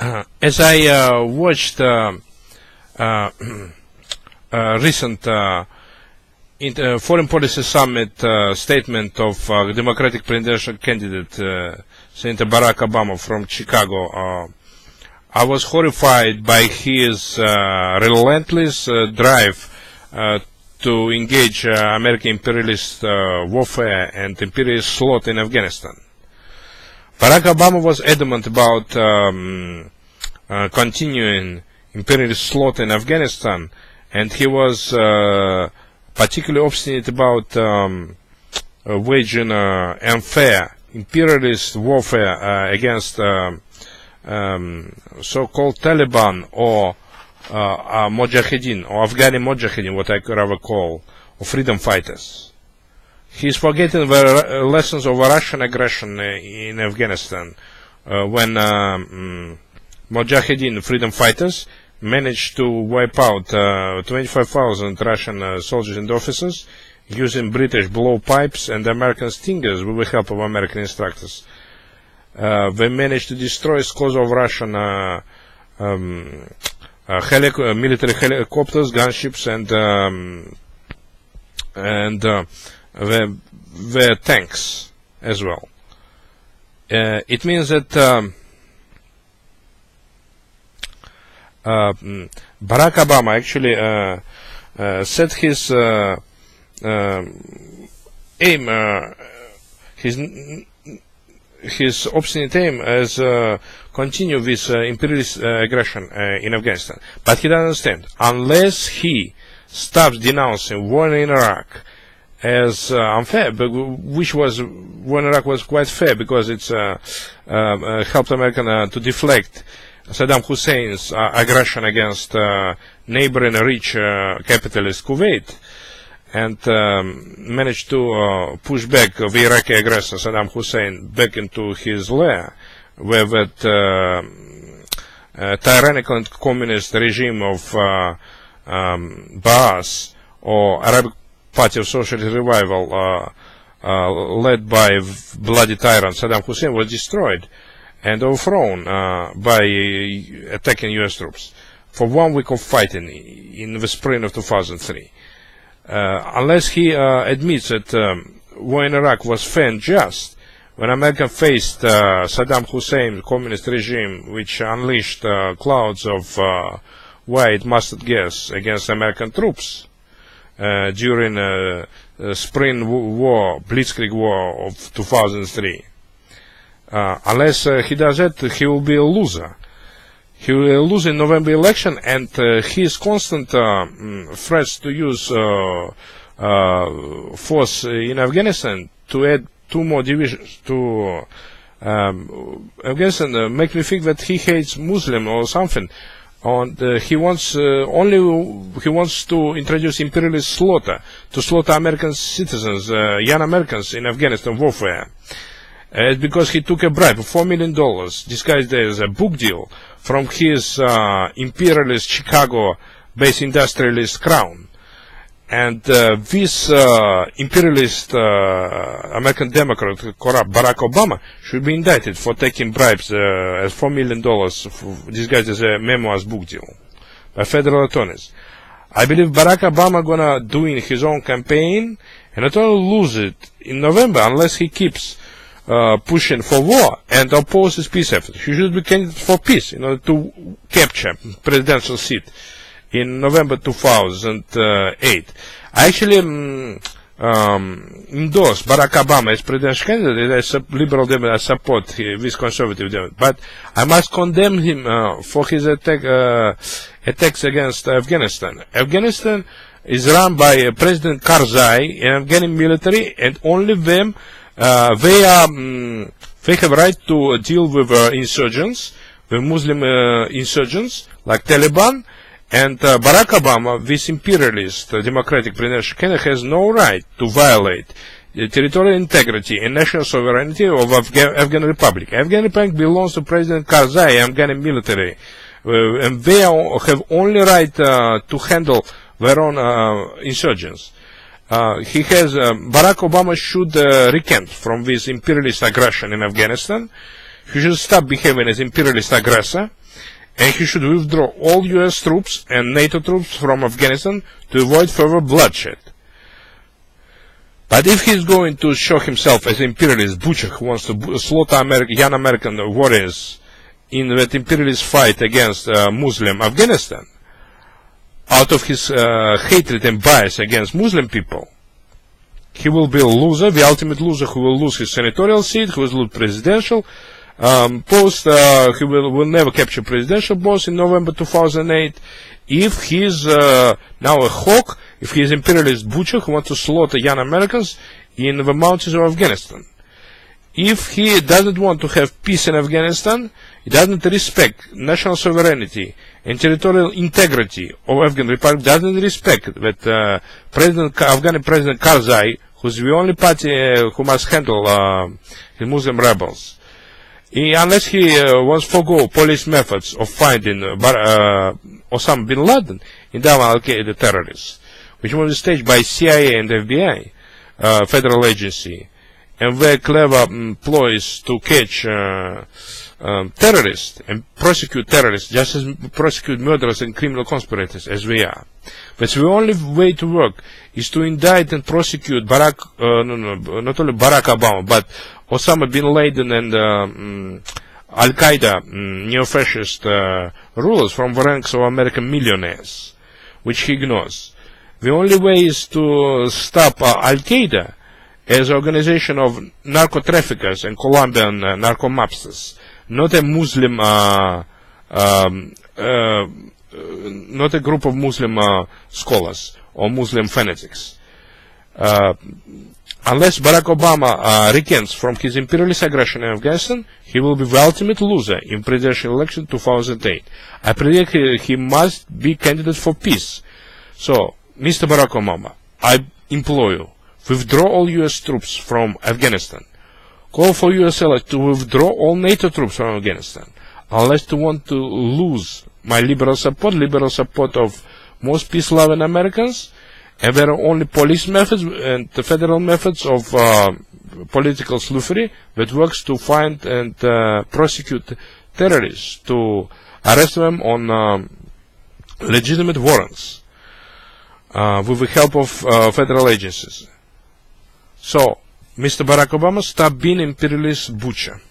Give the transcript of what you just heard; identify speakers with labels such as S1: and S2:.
S1: As I watched recent Foreign Policy Summit statement of Democratic presidential candidate Senator Barack Obama from Chicago, I was horrified by his relentless drive to engage American imperialist warfare and imperialist slaughter in Afghanistan. Barack Obama was adamant about continuing imperialist slaughter in Afghanistan, and he was particularly obstinate about waging unfair imperialist warfare against so-called Taliban or Mujahideen, or Afghani Mujahideen, what I could ever call, or freedom fighters. He's forgetting the lessons of Russian aggression in Afghanistan, when Mujahideen freedom fighters managed to wipe out 25,000 Russian soldiers and officers using British blowpipes and American stingers with the help of American instructors. They managed to destroy scores of Russian military helicopters, gunships, and their tanks as well. It means that Barack Obama actually set his aim, his obstinate aim as continue this imperialist aggression in Afghanistan. But he doesn't understand. Unless he stops denouncing war in Iraq as unfair, but which was, war in Iraq was quite fair because it's helped America to deflect Saddam Hussein's aggression against neighboring rich capitalist Kuwait, and managed to push back the Iraqi aggressor Saddam Hussein back into his lair, where that tyrannical and communist regime of Baas, or Arabic Party of Socialist Revival, led by bloody tyrant Saddam Hussein, was destroyed and overthrown by attacking U.S. troops for 1 week of fighting in the spring of 2003. Unless he admits that war in Iraq was fair and just, when America faced Saddam Hussein's communist regime, which unleashed clouds of white mustard gas against American troops during spring war, Blitzkrieg war of 2003. Unless he does that, he will be a loser. He will lose in November election, and his constant threats to use force in Afghanistan to add 2 more divisions to Afghanistan make me think that he hates Muslim or something. And he wants to introduce imperialist slaughter, to slaughter American citizens, young Americans in Afghanistan warfare. Because he took a bribe of $4 million, disguised as a book deal, from his imperialist Chicago-based industrialist crown. And this imperialist American Democrat, corrupt Barack Obama, should be indicted for taking bribes as $4 million disguised as a memoirs book deal by federal attorneys. I believe Barack Obama gonna do in his own campaign and not only lose it in November unless he keeps pushing for war and opposes peace efforts. He should be candidate for peace in order to capture presidential seat in November 2008. I actually endorse Barack Obama as presidential candidate. As a liberal Democrat, I support this conservative Democrat. But I must condemn him for his attacks against Afghanistan. Afghanistan is run by President Karzai and Afghan military, and only them. They have right to deal with insurgents, with Muslim insurgents like Taliban, and Barack Obama, this imperialist democratic presidential candidate, has no right to violate the territorial integrity and national sovereignty of Afghan Republic. Afghan Republic belongs to President Karzai and Afghan military, and they have only right to handle their own insurgents. Barack Obama should recant from this imperialist aggression in Afghanistan. He should stop behaving as imperialist aggressor and he should withdraw all US troops and NATO troops from Afghanistan to avoid further bloodshed. But if he's going to show himself as an imperialist butcher who wants to slaughter young American warriors in that imperialist fight against Muslim Afghanistan, out of his hatred and bias against Muslim people, he will be a loser, the ultimate loser, who will lose his senatorial seat, who will lose presidential post, he will never capture presidential post in November 2008, if he is now a hawk, if he is imperialist butcher who wants to slaughter young Americans in the mountains of Afghanistan. If he doesn't want to have peace in Afghanistan, he doesn't respect national sovereignty and territorial integrity of Afghan Republic, doesn't respect that Afghan President Karzai, who's the only party who must handle the Muslim rebels, unless he wants to forego police methods of finding Osama bin Laden and other al-Qaeda terrorists, which was staged by CIA and FBI, federal agency, and their clever ploys to catch terrorists and prosecute terrorists just as prosecute murderers and criminal conspirators as we are. But the only way to work is to indict and prosecute not only Barack Obama, but Osama bin Laden and Al-Qaeda neo-fascist rulers from the ranks of American millionaires, which he ignores. The only way is to stop Al-Qaeda as an organization of narco-traffickers and Colombian narco-mobsters, not a Muslim, not a group of Muslim scholars or Muslim fanatics. Unless Barack Obama recants from his imperialist aggression in Afghanistan, he will be the ultimate loser in presidential election 2008. I predict he must be candidate for peace. So, Mr. Barack Obama, I implore you, withdraw all US troops from Afghanistan. Call for US allies to withdraw all NATO troops from Afghanistan. Unless you want to lose my liberal support of most peace-loving Americans, and there are only police methods and the federal methods of political sleuthery that works to find and prosecute terrorists, to arrest them on legitimate warrants with the help of federal agencies. So, Mr. Barack Obama, stop being imperialist butcher.